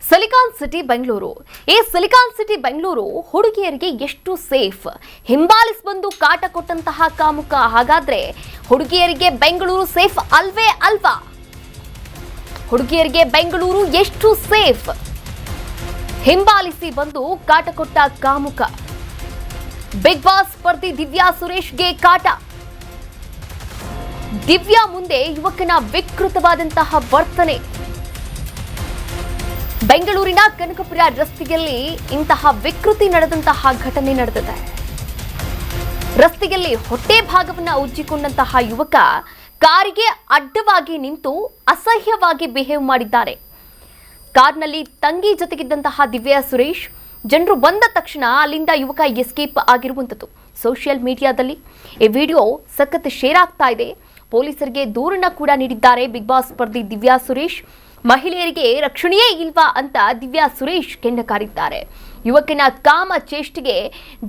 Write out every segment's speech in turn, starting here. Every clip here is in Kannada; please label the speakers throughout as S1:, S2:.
S1: Silicon city Bengaluru. ಈ ಸಿಲಿಕಾನ್ ಸಿಟಿ ಬೆಂಗಳೂರು ಹುಡುಗಿಯರಿಗೆ ಎಷ್ಟು ಸೇಫ್? ಹಿಂಬಾಲಿಸಿ ಬಂದು ಕಾಟ ಕೊಟ್ಟಂತಹ ಕಾಮುಕ. ಹಾಗಾದ್ರೆ ಹುಡುಗಿಯರಿಗೆ ಬೆಂಗಳೂರು ಸೇಫ್ ಅಲ್ವೇ ಅಲ್ವಾ? ಹುಡುಗಿಯರಿಗೆ ಬೆಂಗಳೂರು ಎಷ್ಟು ಸೇಫ್? ಹಿಂಬಾಲಿಸಿ ಬಂದು ಕಾಟ ಕೊಟ್ಟ ಕಾಮುಕ. ಬಿಗ್ ಬಾಸ್ ಸ್ಪರ್ಧಿ ದಿವ್ಯಾ ಸುರೇಶ್ಗೆ ಕಾಟ. ದಿವ್ಯಾ ಮುಂದೆ ಯುವಕನ ವಿಕೃತವಾದಂತಹ ವರ್ತನೆ. ಬೆಂಗಳೂರಿನ ಕನಕಪುರ ರಸ್ತೆಯಲ್ಲಿ ಇಂತಹ ವಿಕೃತಿ ನಡೆದಂತಹ ಘಟನೆ ನಡೆದಿದೆ. ರಸ್ತೆಯಲ್ಲಿ ಹೊಟ್ಟೆ ಭಾಗವನ್ನು ಉಜ್ಜಿಕೊಂಡಂತಹ ಯುವಕ ಕಾರಿಗೆ ಅಡ್ಡವಾಗಿ ನಿಂತು ಅಸಹ್ಯವಾಗಿ ಬಿಹೇವ್ ಮಾಡಿದ್ದಾರೆ. ಕಾರ್ನಲ್ಲಿ ತಂಗಿ ಜೊತೆಗಿದ್ದಂತಹ ದಿವ್ಯಾ ಸುರೇಶ್ ಜನರು ಬಂದ ತಕ್ಷಣ ಅಲ್ಲಿಂದ ಯುವಕ ಎಸ್ಕೇಪ್ ಆಗಿರುವಂಥದ್ದು ಸೋಷಿಯಲ್ ಮೀಡಿಯಾದಲ್ಲಿ ಈ ವಿಡಿಯೋ ಸಖತ್ ಶೇರ್ ಆಗ್ತಾ ಇದೆ. ಪೊಲೀಸರಿಗೆ ದೂರನ್ನ ಕೂಡ ನೀಡಿದ್ದಾರೆ ಬಿಗ್ ಬಾಸ್ ಸ್ಪರ್ಧಿ ದಿವ್ಯಾ ಸುರೇಶ್. ಮಹಿಳೆಯರಿಗೆ ರಕ್ಷಣೆಯೇ ಇಲ್ವಾ ಅಂತ ದಿವ್ಯಾ ಸುರೇಶ್ ಕೆಂಡಕಾರಿದ್ದಾರೆ. ಯುವಕನ ಕಾಮ ಚೇಷ್ಟೆಗೆ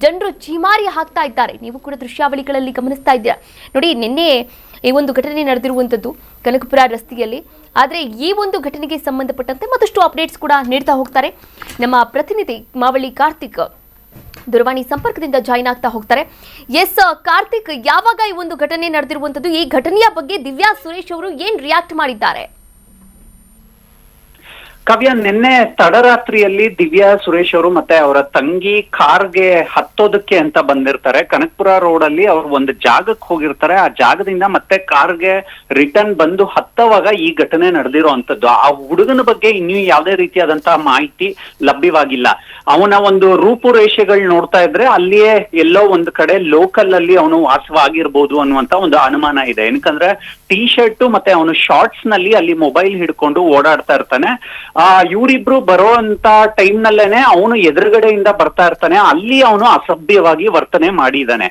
S1: ಜನರು ಚೀಮಾರಿ ಹಾಕ್ತಾ ಇದ್ದಾರೆ. ನೀವು ಕೂಡ ದೃಶ್ಯಾವಳಿಗಳಲ್ಲಿ ಗಮನಿಸ್ತಾ ಇದ್ದೀರಾ ನೋಡಿ. ನಿನ್ನೆ ಈ ಒಂದು ಘಟನೆ ನಡೆದಿರುವಂಥದ್ದು ಕನಕಪುರ ರಸ್ತೆಯಲ್ಲಿ. ಆದರೆ ಈ ಒಂದು ಘಟನೆಗೆ ಸಂಬಂಧಪಟ್ಟಂತೆ ಮತ್ತಷ್ಟು ಅಪ್ಡೇಟ್ಸ್ ಕೂಡ ನೀಡ್ತಾ ಹೋಗ್ತಾರೆ ನಮ್ಮ ಪ್ರತಿನಿಧಿ ಮಾವಳಿ ಕಾರ್ತಿಕ್. ದೂರವಾಣಿ ಸಂಪರ್ಕದಿಂದ ಜಾಯಿನ್ ಆಗ್ತಾ ಹೋಗ್ತಾರೆ. ಎಸ್ ಕಾರ್ತಿಕ್, ಯಾವಾಗ ಈ ಒಂದು ಘಟನೆ ನಡೆದಿರುವಂಥದ್ದು? ಈ ಘಟನೆಯ ಬಗ್ಗೆ ದಿವ್ಯಾ ಸುರೇಶ್ ಅವರು ಏನ್ ರಿಯಾಕ್ಟ್ ಮಾಡಿದ್ದಾರೆ?
S2: ಕಾವ್ಯ, ನಿನ್ನೆ ತಡರಾತ್ರಿಯಲ್ಲಿ ದಿವ್ಯಾ ಸುರೇಶ್ ಅವರು ಮತ್ತೆ ಅವರ ತಂಗಿ ಕಾರ್ಗೆ ಹತ್ತೋದಕ್ಕೆ ಅಂತ ಬಂದಿರ್ತಾರೆ. ಕನಕಪುರ ರೋಡ್ ಅಲ್ಲಿ ಅವ್ರು ಒಂದು ಜಾಗಕ್ಕೆ ಹೋಗಿರ್ತಾರೆ. ಆ ಜಾಗದಿಂದ ಮತ್ತೆ ಕಾರ್ಗೆ ರಿಟರ್ನ್ ಬಂದು ಹತ್ತವಾಗ ಈ ಘಟನೆ ನಡೆದಿರುವಂತದ್ದು. ಆ ಹುಡುಗನ ಬಗ್ಗೆ ಇನ್ನೂ ಯಾವುದೇ ರೀತಿಯಾದಂತಹ ಮಾಹಿತಿ ಲಭ್ಯವಾಗಿಲ್ಲ. ಅವನ ಒಂದು ರೂಪುರೇಷೆಗಳು ನೋಡ್ತಾ ಇದ್ರೆ ಅಲ್ಲಿಯೇ ಎಲ್ಲೋ ಒಂದು ಕಡೆ ಲೋಕಲ್ ಅಲ್ಲಿ ಅವನು ವಾಸವಾಗಿರ್ಬೋದು ಅನ್ನುವಂತ ಒಂದು ಅನುಮಾನ ಇದೆ. ಏನಕ್ಕಂದ್ರೆ ಟೀ ಶರ್ಟ್ ಮತ್ತೆ ಅವನು ಶಾರ್ಟ್ಸ್ ನಲ್ಲಿ ಅಲ್ಲಿ ಮೊಬೈಲ್ ಹಿಡ್ಕೊಂಡು ಓಡಾಡ್ತಾ ಇರ್ತಾನೆ. ಇವರಿಬ್ರು ಬರುವಂತ ಟೈಮ್ ನಲ್ಲೇನೆ ಅವನು ಎದುರುಗಡೆಯಿಂದ ಬರ್ತಾ ಇರ್ತಾನೆ. ಅಲ್ಲಿ ಅವನು ಅಸಭ್ಯವಾಗಿ ವರ್ತನೆ ಮಾಡಿದ್ದಾನೆ.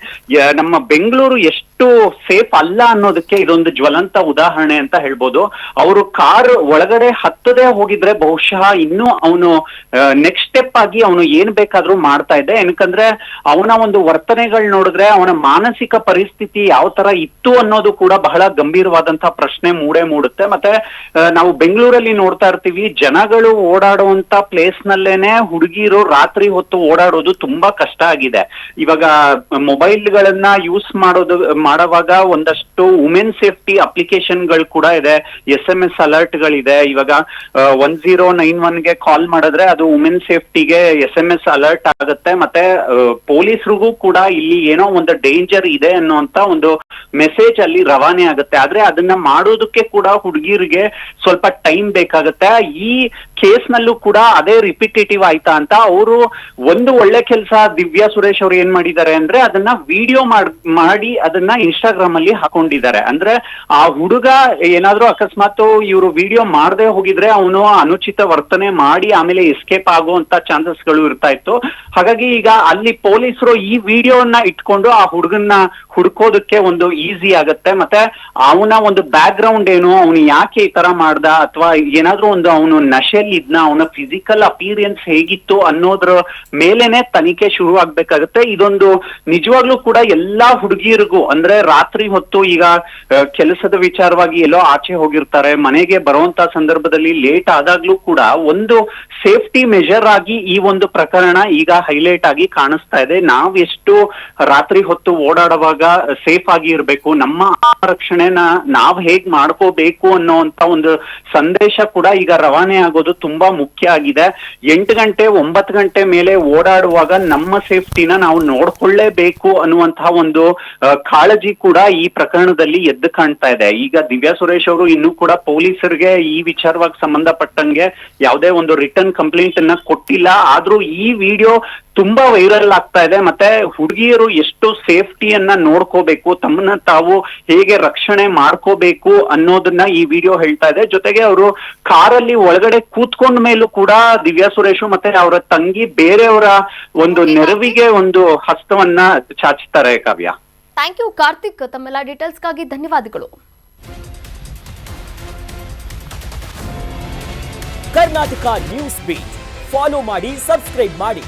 S2: ನಮ್ಮ ಬೆಂಗಳೂರು ಎಷ್ಟು ಸೇಫ್ ಅಲ್ಲ ಅನ್ನೋದಕ್ಕೆ ಇದೊಂದು ಜ್ವಲಂತ ಉದಾಹರಣೆ ಅಂತ ಹೇಳ್ಬೋದು. ಅವರು ಕಾರ್ ಒಳಗಡೆ ಹತ್ತದೇ ಹೋಗಿದ್ರೆ ಬಹುಶಃ ಇನ್ನು ಅವನು ನೆಕ್ಸ್ಟ್ ಸ್ಟೆಪ್ ಆಗಿ ಅವನು ಏನ್ ಬೇಕಾದ್ರೂ ಮಾಡ್ತಾ ಇದ್ದೆ. ಏನಕ್ಕಂದ್ರೆ ಅವನ ಒಂದು ವರ್ತನೆಗಳು ನೋಡಿದ್ರೆ ಅವನ ಮಾನಸಿಕ ಪರಿಸ್ಥಿತಿ ಯಾವ ತರ ಇತ್ತು ಅನ್ನೋದು ಕೂಡ ಬಹಳ ಗಂಭೀರವಾದಂತಹ ಪ್ರಶ್ನೆ ಮೂಡುತ್ತೆ. ಮತ್ತೆ ನಾವು ಬೆಂಗಳೂರಲ್ಲಿ ನೋಡ್ತಾ ಇರ್ತೀವಿ, ಜನಗಳು ಓಡಾಡುವಂತ ಪ್ಲೇಸ್ ನಲ್ಲೇನೆ ಹುಡುಗಿರು ರಾತ್ರಿ ಹೊತ್ತು ಓಡಾಡೋದು ತುಂಬಾ ಕಷ್ಟ ಆಗಿದೆ. ಇವಾಗ ಮೊಬೈಲ್ ಗಳನ್ನ ಯೂಸ್ ಮಾಡುವಾಗ ಒಂದಷ್ಟು ವುಮೆನ್ ಸೇಫ್ಟಿ ಅಪ್ಲಿಕೇಶನ್ ಗಳು ಕೂಡ ಇದೆ. SMS ಅಲರ್ಟ್ ಗಳಿದೆ. ಇವಾಗ 1091 ಗೆ ಕಾಲ್ ಮಾಡಿದ್ರೆ ಅದು ವುಮೆನ್ ಸೇಫ್ಟಿಗೆ SMS ಅಲರ್ಟ್ ಆಗುತ್ತೆ. ಮತ್ತೆ ಪೊಲೀಸರಿಗೂ ಕೂಡ ಇಲ್ಲಿ ಏನೋ ಒಂದು ಡೇಂಜರ್ ಇದೆ ಅನ್ನುವಂತ ಒಂದು ಮೆಸೇಜ್ ಅಲ್ಲಿ ರವಾನೆ ಆಗುತ್ತೆ. ಆದ್ರೆ ಅದನ್ನ ಮಾಡೋದಕ್ಕೆ ಕೂಡ ಹುಡುಗಿರಿಗೆ ಸ್ವಲ್ಪ ಟೈಮ್ ಬೇಕಾಗುತ್ತೆ. ಈ ಕೇಸ್ ನಲ್ಲೂ ಕೂಡ ಅದೇ ರಿಪಿಟೇಟಿವ್ ಆಯ್ತಾ ಅಂತ ಅವರು ಒಂದು ಒಳ್ಳೆ ಕೆಲಸ ದಿವ್ಯಾ ಸುರೇಶ್ ಅವರು ಏನ್ ಮಾಡಿದ್ದಾರೆ ಅಂದ್ರೆ ಅದನ್ನ ವಿಡಿಯೋ ಮಾಡಿ ಅದನ್ನ ಇನ್ಸ್ಟಾಗ್ರಾಮ್ ಅಲ್ಲಿ ಹಾಕೊಂಡಿದ್ದಾರೆ. ಅಂದ್ರೆ ಆ ಹುಡುಗ ಏನಾದ್ರೂ ಅಕಸ್ಮಾತ್ ಇವರು ವಿಡಿಯೋ ಮಾಡದೆ ಹೋಗಿದ್ರೆ ಅವನು ಅನುಚಿತ ವರ್ತನೆ ಮಾಡಿ ಆಮೇಲೆ ಎಸ್ಕೇಪ್ ಆಗುವಂತ ಚಾನ್ಸಸ್ ಗಳು ಇರ್ತಾ ಇತ್ತು. ಹಾಗಾಗಿ ಈಗ ಅಲ್ಲಿ ಪೊಲೀಸರು ಈ ವಿಡಿಯೋನ ಇಟ್ಕೊಂಡು ಆ ಹುಡುಗನ್ನ ಹುಡ್ಕೋದಕ್ಕೆ ಒಂದು ಈಸಿ ಆಗತ್ತೆ. ಮತ್ತೆ ಅವನ ಒಂದು ಬ್ಯಾಕ್ ಗ್ರೌಂಡ್ ಏನು, ಅವನು ಯಾಕೆ ಈ ತರ ಮಾಡ್ದ, ಅಥವಾ ಏನಾದ್ರೂ ಒಂದು ಅವನು ನಶೆಯಲ್ಲಿ ಇದ್ನ, ಅವನ ಫಿಸಿಕಲ್ ಅಪಿಯರೆನ್ಸ್ ಹೇಗಿತ್ತು ಅನ್ನೋದ್ರ ಮೇಲೆನೆ ತನಿಖೆ ಶುರು ಆಗ್ಬೇಕಾಗತ್ತೆ. ಇದೊಂದು ನಿಜವಾಗ್ಲೂ ಕೂಡ ಎಲ್ಲಾ ಹುಡುಗಿಯರಿಗೂ, ಅಂದ್ರೆ ರಾತ್ರಿ ಹೊತ್ತು ಈಗ ಕೆಲಸದ ವಿಚಾರವಾಗಿ ಎಲ್ಲೋ ಆಚೆ ಹೋಗಿರ್ತಾರೆ, ಮನೆಗೆ ಬರುವಂತ ಸಂದರ್ಭದಲ್ಲಿ ಲೇಟ್ ಆದಾಗ್ಲೂ ಕೂಡ ಒಂದು ಸೇಫ್ಟಿ ಮೆಜರ್ ಆಗಿ ಈ ಒಂದು ಪ್ರಕರಣ ಈಗ ಹೈಲೈಟ್ ಆಗಿ ಕಾಣಿಸ್ತಾ ಇದೆ. ನಾವ್ ಎಷ್ಟು ರಾತ್ರಿ ಹೊತ್ತು ಓಡಾಡುವಾಗ ಸೇಫ್ ಆಗಿ ಇರ್ಬೇಕು, ನಮ್ಮ ರಕ್ಷಣೆನ ನಾವ್ ಹೇಗ್ ಮಾಡ್ಕೋಬೇಕು ಅನ್ನೋಂತ ಒಂದು ಸಂದೇಶ ಕೂಡ ಈಗ ರವಾನೆ ಆಗೋದು ತುಂಬಾ ಮುಖ್ಯ ಆಗಿದೆ. 8 ಗಂಟೆ 9 ಗಂಟೆ ಮೇಲೆ ಓಡಾಡುವಾಗ ನಮ್ಮ ಸೇಫ್ಟಿನ ನಾವು ನೋಡ್ಕೊಳ್ಳೇಬೇಕು ಅನ್ನುವಂತಹ ಒಂದು ಕಾಳಜಿ ಕೂಡ ಈ ಪ್ರಕರಣದಲ್ಲಿ ಎದ್ದು ಕಾಣ್ತಾ ಇದೆ. ಈಗ ದಿವ್ಯಾ ಸುರೇಶ್ ಅವರು ಇನ್ನೂ ಕೂಡ ಪೊಲೀಸರಿಗೆ ಈ ವಿಚಾರವಾಗಿ ಸಂಬಂಧಪಟ್ಟಂಗೆ ಯಾವುದೇ ಒಂದು ರಿಟರ್ನ್ ಕಂಪ್ಲೇಂಟ್ ಅನ್ನ ಕೊಟ್ಟಿಲ್ಲ. ಆದ್ರೂ ಈ ವಿಡಿಯೋ ತುಂಬಾ ವೈರಲ್ ಆಗ್ತಾ ಇದೆ. ಮತ್ತೆ ಹುಡುಗಿಯರು ಎಷ್ಟು ಸೇಫ್ಟಿಯನ್ನ ನೋಡ್ಕೋಬೇಕು, ತಮ್ಮನ್ನ ತಾವು ಹೇಗೆ ರಕ್ಷಣೆ ಮಾಡ್ಕೋಬೇಕು ಅನ್ನೋದನ್ನ ಈ ವಿಡಿಯೋ ಹೇಳ್ತಾ ಇದೆ. ಜೊತೆಗೆ ಅವರು ಕಾರಲ್ಲಿ ಒಳಗಡೆ ಕೂತ್ಕೊಂಡ ಮೇಲೂ ಕೂಡ ದಿವ್ಯಾ ಸುರೇಶ್ ಮತ್ತೆ ಅವರ ತಂಗಿ ಬೇರೆಯವರ ಒಂದು ನೆರವಿಗೆ ಒಂದು ಹಸ್ತವನ್ನ ಚಾಚ್ತಾರೆ. ಕಾವ್ಯ,
S1: ಥ್ಯಾಂಕ್ ಯು ಕಾರ್ತಿಕ್, ತಮ್ಮೆಲ್ಲ ಡೀಟೇಲ್ಸ್ಗಾಗಿ ಧನ್ಯವಾದಗಳು.
S3: ಕರ್ನಾಟಕ ನ್ಯೂಸ್ ಬೀಟ್ ಫಾಲೋ ಮಾಡಿ, ಸಬ್ಸ್ಕ್ರೈಬ್ ಮಾಡಿ.